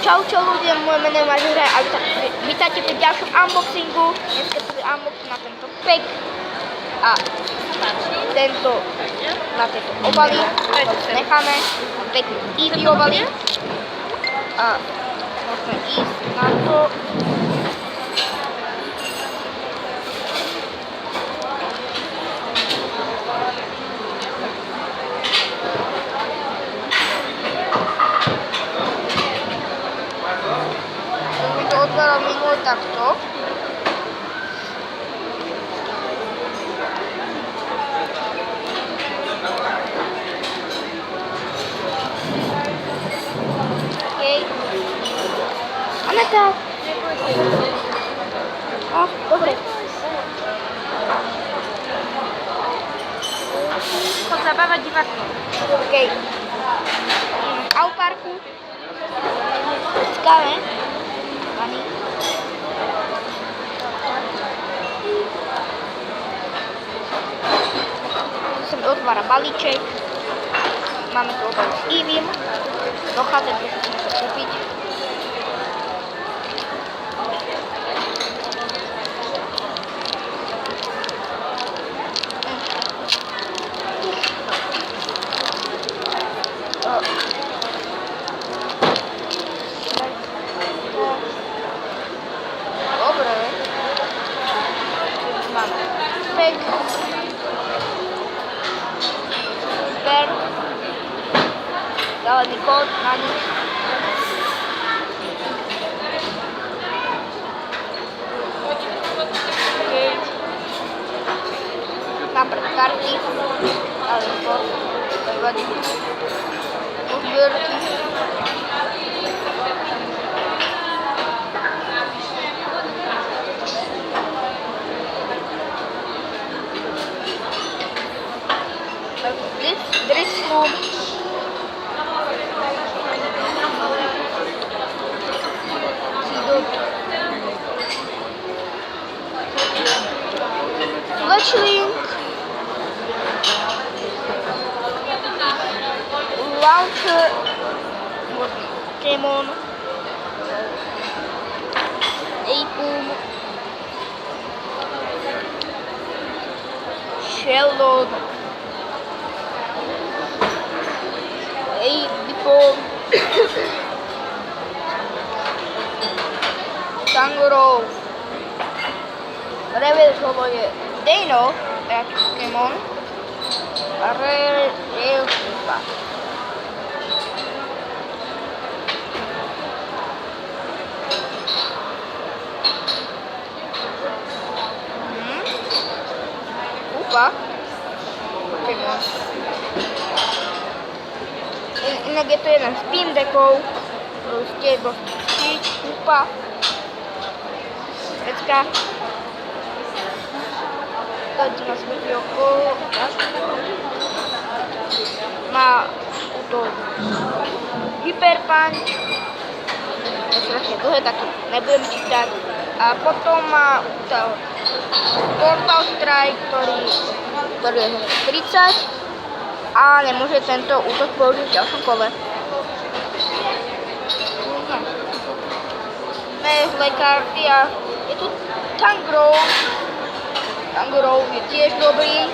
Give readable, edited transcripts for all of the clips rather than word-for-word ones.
Čau ľudia, moje meno je Mažura a vítajte pri ďalšom unboxingu. Dneska tu je unboxing na tento pack a tento na tieto obaly. Necháme pekný easy obaly a môžeme ísť na to. Otváram minulé takto. Okej. Máme tak. Dobre. Chod zabava divákov. Okej. V Auparku. Počkáme. Ani. Sem otvára balíček. Máme tu obalu s Ivym. Dochádza, že chceme to kúpiť. Dobre. Máme pack. Super. Dále kód na nich. Okay. Napríklad karty. Ale kód. To je vadí. Uzbierky. Dress room. Fletchling. Launcher. Pokemon. Apum. Sheldon. Before Kangaroo. Rebel slovo je Dino, jaký Pokémon. A Relka. Upa. Pokémon. Inak je to jeden z Steam Deckov, proste dosť kúpa, vecka, tady na svetí okolo, má to Hyper Punch, to je strašne dlhé, tak to nebudem čítať, a potom má Portal Strike, ktorý je 30, a nemôže tento útok použiť v ďalšom kole. Zlé karty a je tu Tangrowth. Tangrowth je tiež dobrý.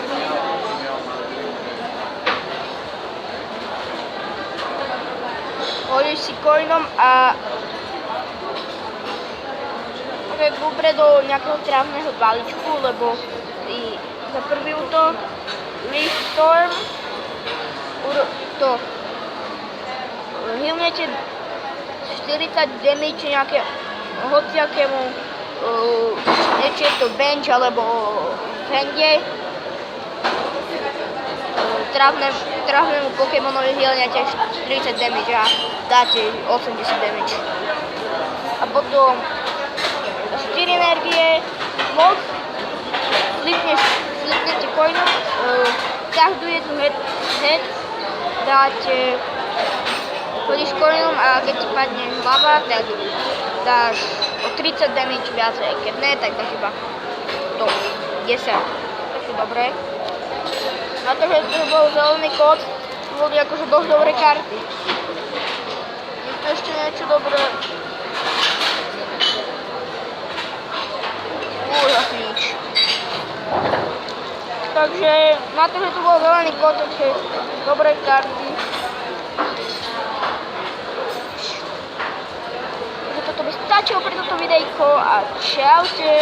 Hodíš si coinom a je dobre do nejakého trávneho balíčku, lebo za prvý útok Leaf Storm to hilnete 40 damage nejaké hociakému niečo je to bench alebo fenge trávnemu Pokémonovi hilnete 40 damage a dáte 80 damage a potom 4 energie moc flipnete coinom každú jednu head dáte, chodíš coinom a keď ti padne hlava, tak dáš o 30 damage viacej, keď ne, tak dáš iba to 10. Takže dobre. Na to, že to bol zelený kód, boli akože dosť dobré karty. Nikto ešte niečo dobré. Zase nič. Takže na to, že tu bol zelený kód, takže dobré karty. Takže toto by stačilo pre toto videjko a čaute.